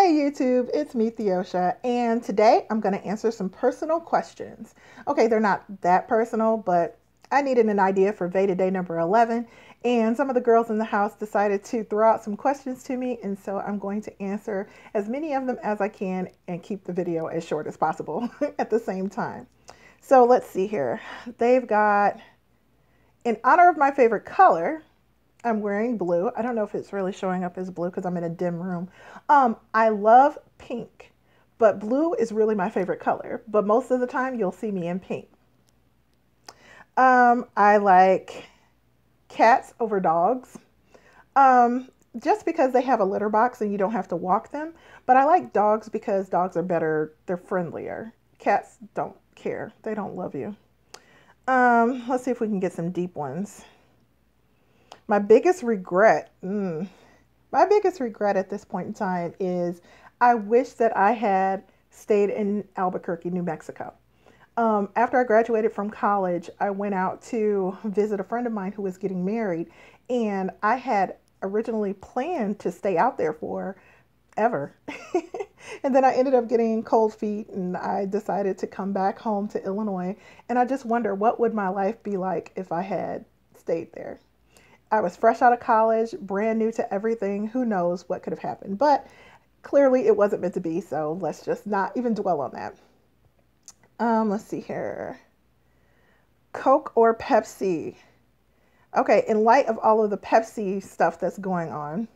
Hey YouTube, it's me Theosha, and today I'm going to answer some personal questions. Okay, they're not that personal, but I needed an idea for Veda Day number 11, and some of the girls in the house decided to throw out some questions to me, and so I'm going to answer as many of them as I can and keep the video as short as possible at the same time. So let's see here. They've got, in honor of my favorite color, I'm wearing blue. I don't know if it's really showing up as blue because I'm in a dim room. I love pink, but blue is really my favorite color. But most of the time you'll see me in pink. I like cats over dogs. Just because they have a litter box and you don't have to walk them. But I like dogs because dogs are better. They're friendlier. Cats don't care. They don't love you. Let's see if we can get some deep ones. My biggest regret at this point in time is I wish that I had stayed in Albuquerque, New Mexico. After I graduated from college, I went out to visit a friend of mine who was getting married, and I had originally planned to stay out there forever. And then I ended up getting cold feet, and I decided to come back home to Illinois, and I just wonder what would my life be like if I had stayed there. I was fresh out of college, brand new to everything. Who knows what could have happened? But clearly it wasn't meant to be, so let's just not even dwell on that. Let's see here. Coke or Pepsi? Okay, in light of all of the Pepsi stuff that's going on,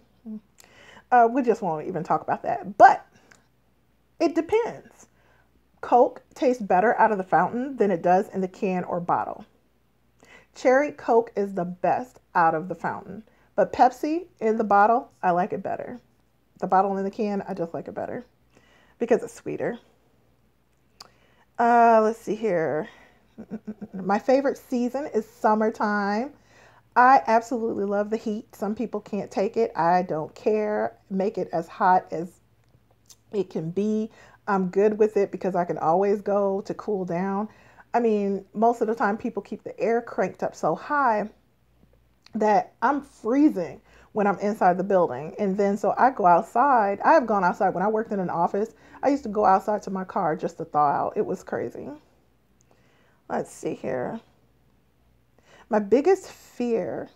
we just won't even talk about that. But it depends. Coke tastes better out of the fountain than it does in the can or bottle. Cherry Coke is the best out of the fountain, but Pepsi in the bottle, I like it better. The bottle in the can, I just like it better because it's sweeter. Let's see here. My favorite season is summertime. I absolutely love the heat. Some people can't take it. I don't care. Make it as hot as it can be. I'm good with it because I can always go to cool down. I mean, most of the time people keep the air cranked up so high that I'm freezing when I'm inside the building. And then so I go outside. I have gone outside when I worked in an office. I used to go outside to my car just to thaw out. It was crazy. Let's see here. My biggest fear,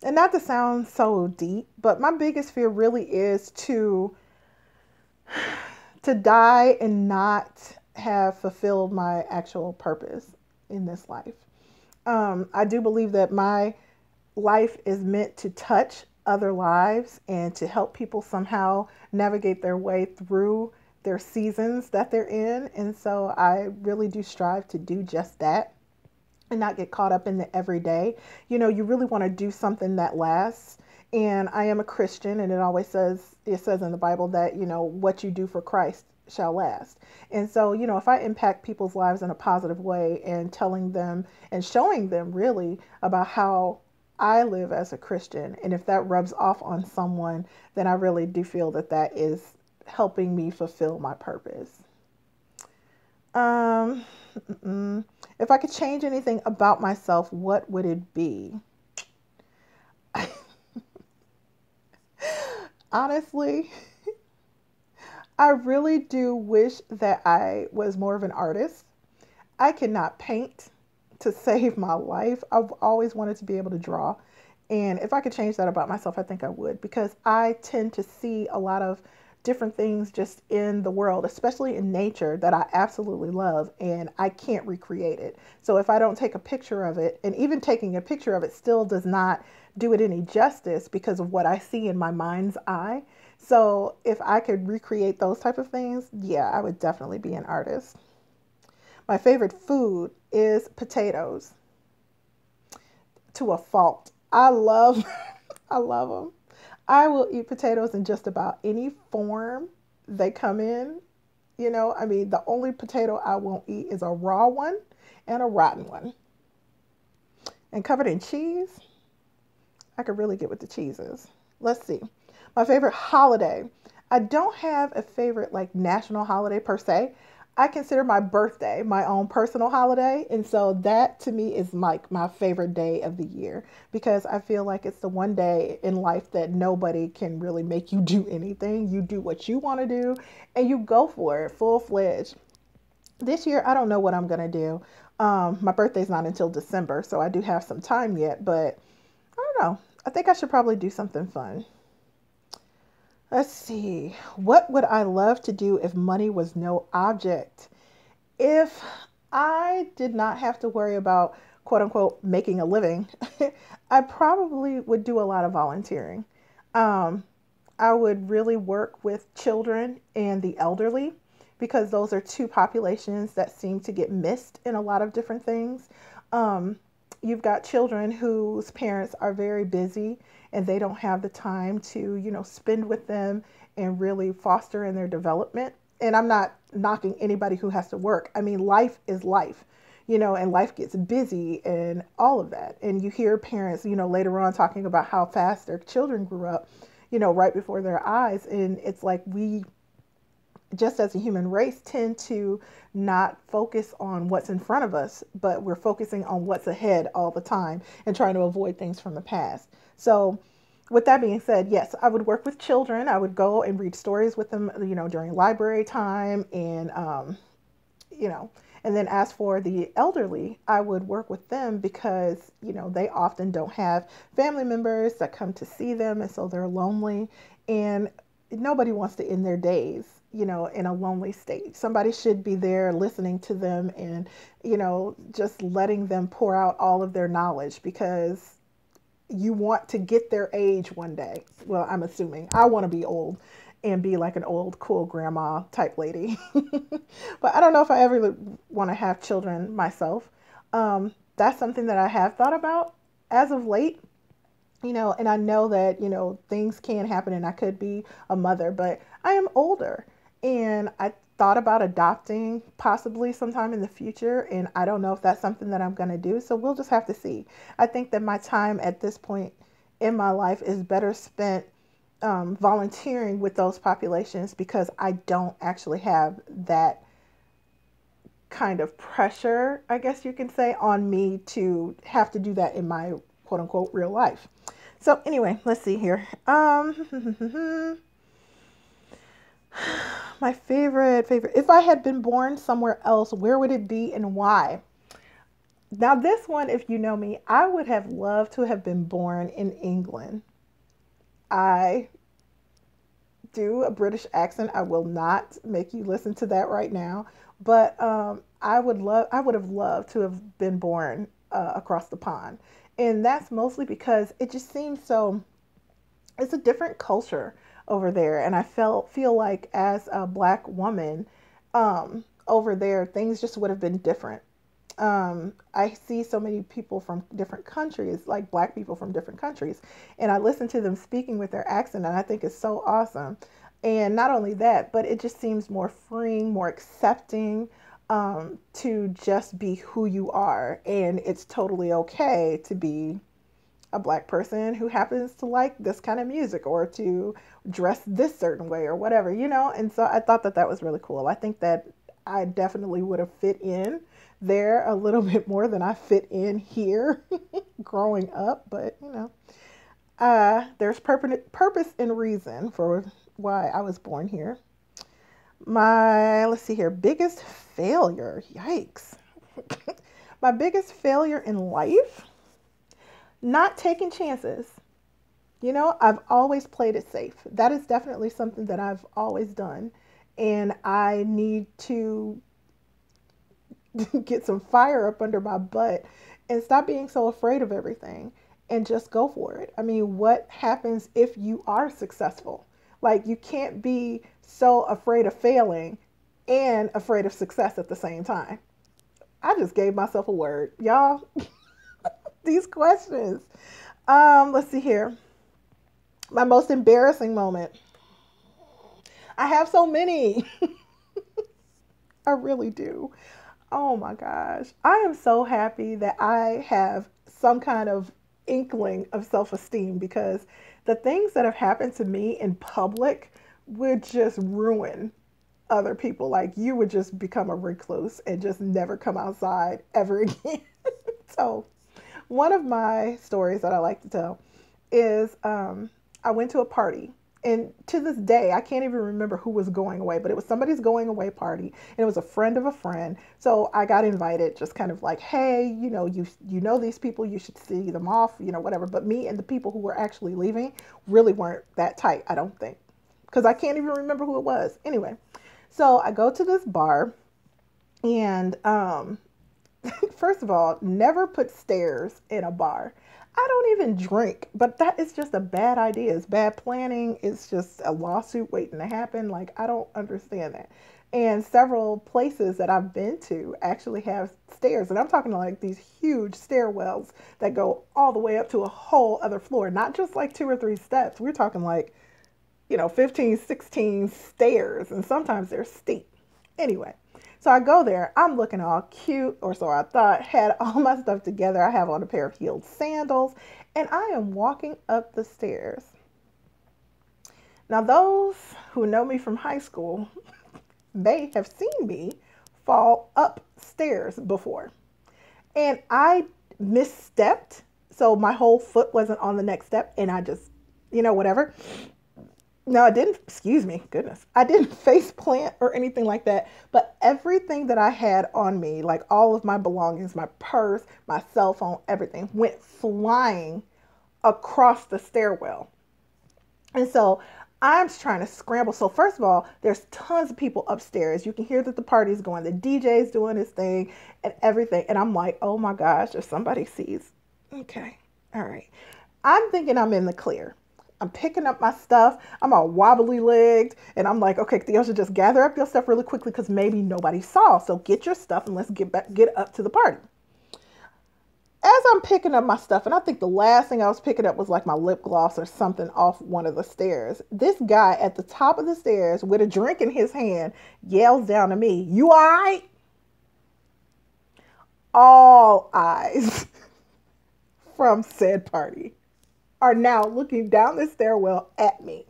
and not to sound so deep, but my biggest fear really is to die and not have fulfilled my actual purpose in this life. I do believe that my life is meant to touch other lives and to help people somehow navigate their way through their seasons that they're in. And so I really do strive to do just that and not get caught up in the everyday. You know, you really want to do something that lasts. And I am a Christian, and it says in the Bible that, you know, what you do for Christ shall last. And so, you know, if I impact people's lives in a positive way and telling them and showing them really about how I live as a Christian, and if that rubs off on someone, then I really do feel that that is helping me fulfill my purpose. If I could change anything about myself, what would it be? Honestly, I really do wish that I was more of an artist. I cannot paint to save my life. I've always wanted to be able to draw. And if I could change that about myself, I think I would, because I tend to see a lot of different things just in the world, especially in nature, that I absolutely love, and I can't recreate it. So if I don't take a picture of it, and even taking a picture of it still does not do it any justice because of what I see in my mind's eye. So if I could recreate those type of things, yeah, I would definitely be an artist. My favorite food is potatoes to a fault. I love them. I will eat potatoes in just about any form they come in. You know, I mean, the only potato I won't eat is a raw one and a rotten one. And covered in cheese, I could really get with the cheeses. Let's see. My favorite holiday. I don't have a favorite like national holiday per se. I consider my birthday my own personal holiday. And so that to me is like my favorite day of the year because I feel like it's the one day in life that nobody can really make you do anything. You do what you want to do and you go for it full fledged. This year, I don't know what I'm going to do. My birthday's not until December, so I do have some time yet, but I don't know. I think I should probably do something fun. Let's see. What would I love to do if money was no object? If I did not have to worry about quote unquote making a living, I probably would do a lot of volunteering. Um, I would really work with children and the elderly because those are two populations that seem to get missed in a lot of different things. Um, you've got children whose parents are very busy and they don't have the time to, spend with them and really foster in their development. And I'm not knocking anybody who has to work. I mean, life is life, and life gets busy and all of that. And you hear parents, later on talking about how fast their children grew up, right before their eyes. And it's like we, just as a human race, tend to not focus on what's in front of us, but we're focusing on what's ahead all the time and trying to avoid things from the past. So, with that being said, yes, I would work with children. I would go and read stories with them, during library time and, you know, and then as for the elderly, I would work with them because, they often don't have family members that come to see them. And so they're lonely and nobody wants to end their days, in a lonely state. Somebody should be there listening to them and, just letting them pour out all of their knowledge because you want to get their age one day. Well, I'm assuming I want to be old and be like an old, cool grandma type lady. But I don't know if I ever want to have children myself. That's something that I have thought about as of late, and I know that, things can happen and I could be a mother, but I am older and I thought about adopting possibly sometime in the future. And I don't know if that's something that I'm going to do. So we'll just have to see. I think that my time at this point in my life is better spent volunteering with those populations because I don't actually have that kind of pressure, I guess you can say, on me to have to do that in my quote unquote real life. So anyway, let's see here. My favorite. If I had been born somewhere else, where would it be and why? Now this one, if you know me, I would have loved to have been born in England. I do a British accent. I will not make you listen to that right now, but I would have loved to have been born across the pond, and that's mostly because it just seems so. It's a different culture over there, and I feel like as a Black woman over there, things just would have been different. I see so many people from different countries, like Black people from different countries, and I listen to them speaking with their accent, and I think it's so awesome. And not only that, but it just seems more freeing, more accepting, to just be who you are. And it's totally okay to be a Black person who happens to like this kind of music or to dress this certain way or whatever, And so I thought that that was really cool. I think that I definitely would have fit in there a little bit more than I fit in here growing up. But, there's purpose and reason for why I was born here. Let's see here, biggest failure. Yikes. My biggest failure in life, not taking chances. I've always played it safe. That is definitely something that I've always done. And I need to get some fire up under my butt and stop being so afraid of everything and just go for it. I mean, what happens if you are successful? Like, you can't be so afraid of failing and afraid of success at the same time. I just gave myself a word, y'all. These questions. Let's see here. My most embarrassing moment. I have so many. I really do. Oh my gosh. I am so happy that I have some kind of inkling of self-esteem because the things that have happened to me in public would just ruin other people. Like you would just become a recluse and just never come outside ever again. So one of my stories that I like to tell is I went to a party. And to this day, I can't even remember who was going away, but it was somebody's going away party, and it was a friend of a friend. So I got invited, just kind of like, hey, you know these people, you should see them off, whatever. But me and the people who were actually leaving really weren't that tight, I don't think, because I can't even remember who it was. Anyway, so I go to this bar, and first of all, never put stairs in a bar. I don't even drink, but that is just a bad idea. It's bad planning. It's just a lawsuit waiting to happen. Like, I don't understand that. And several places that I've been to actually have stairs. And I'm talking like these huge stairwells that go all the way up to a whole other floor, not just like 2 or 3 steps. We're talking like, 15, 16 stairs. And sometimes they're steep. Anyway. So I go there, I'm looking all cute, or so I thought, had all my stuff together. I have on a pair of heeled sandals, and I am walking up the stairs. Now, those who know me from high school may have seen me fall upstairs before. And I misstepped, so my whole foot wasn't on the next step, and I just, whatever. No, I didn't, excuse me, goodness. I didn't face plant or anything like that, but everything that I had on me, like all of my belongings, my purse, my cell phone, everything went flying across the stairwell. And so I'm just trying to scramble. So first of all, there's tons of people upstairs. You can hear that the party's going, the DJ's doing his thing and everything. And I'm like, oh my gosh, if somebody sees, okay, all right. I'm thinking I'm in the clear. I'm picking up my stuff. I'm all wobbly legged. And I'm like, okay, you should just gather up your stuff really quickly because maybe nobody saw. So get your stuff and let's get up to the party. As I'm picking up my stuff, and I think the last thing I was picking up was like my lip gloss or something off one of the stairs. This guy at the top of the stairs with a drink in his hand yells down to me, "You all right?" All eyes from said party are now looking down the stairwell at me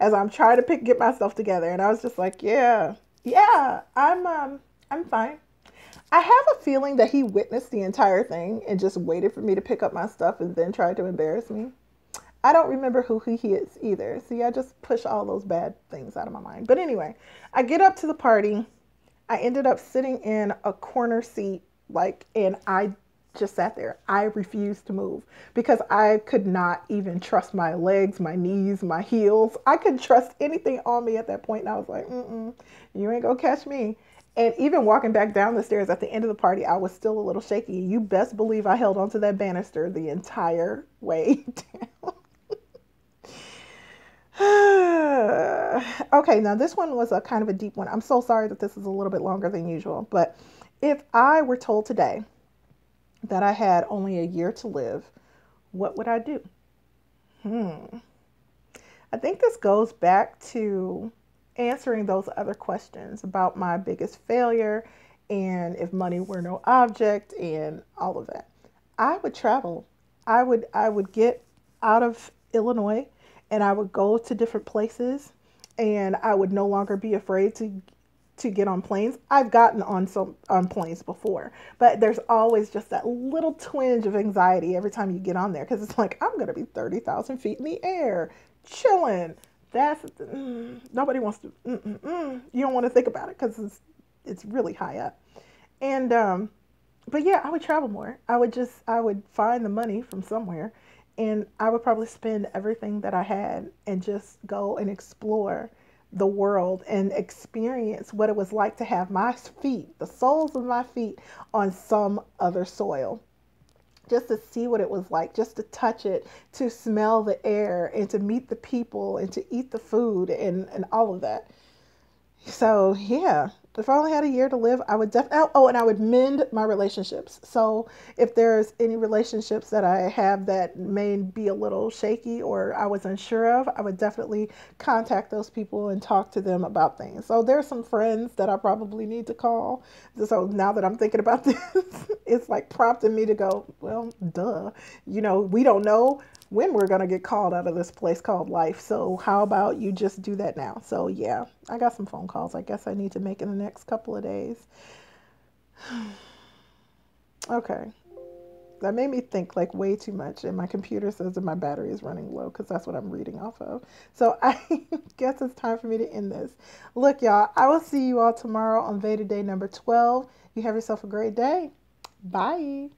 as I'm trying to get myself together. And I was just like, yeah, I'm fine. I have a feeling that he witnessed the entire thing and just waited for me to pick up my stuff and then tried to embarrass me. I don't remember who he is either. See, I just push all those bad things out of my mind. But anyway, I get up to the party. I ended up sitting in a corner seat, and I just sat there. I refused to move because I could not even trust my legs, my knees, my heels. I couldn't trust anything on me at that point. And I was like, you ain't gonna catch me. And even walking back down the stairs at the end of the party, I was still a little shaky. You best believe I held onto that banister the entire way down. Okay, now this one was a kind of a deep one. I'm so sorry that this is a little bit longer than usual, but if I were told today that I had only a year to live, what would I do? I think this goes back to answering those other questions about my biggest failure and if money were no object and all of that. I would travel. I would get out of Illinois and I would go to different places, and I would no longer be afraid to get on planes. I've gotten on planes before, but there's always just that little twinge of anxiety every time you get on there because it's like, I'm going to be 30,000 feet in the air, chilling. Nobody wants to, you don't want to think about it because it's really high up. And, but yeah, I would travel more. I would find the money from somewhere, and I would probably spend everything that I had and just go and explore the world and experience what it was like to have my feet, the soles of my feet, on some other soil. Just to see what it was like, just to touch it, to smell the air, and to meet the people, and to eat the food, and all of that. So yeah, if I only had a year to live, I would definitely, and I would mend my relationships. So if there's any relationships that I have that may be a little shaky or I was unsure of, I would definitely contact those people and talk to them about things. So there's some friends that I probably need to call. So now that I'm thinking about this, it's like prompting me to go, well, duh, we don't know when we're going to get called out of this place called life. So how about you just do that now? So yeah, I got some phone calls I guess I need to make in the next couple of days. Okay. That made me think like way too much, and my computer says that my battery is running low because that's what I'm reading off of. So I guess it's time for me to end this. Look, y'all, I will see you all tomorrow on Veda Day number 12. You have yourself a great day. Bye.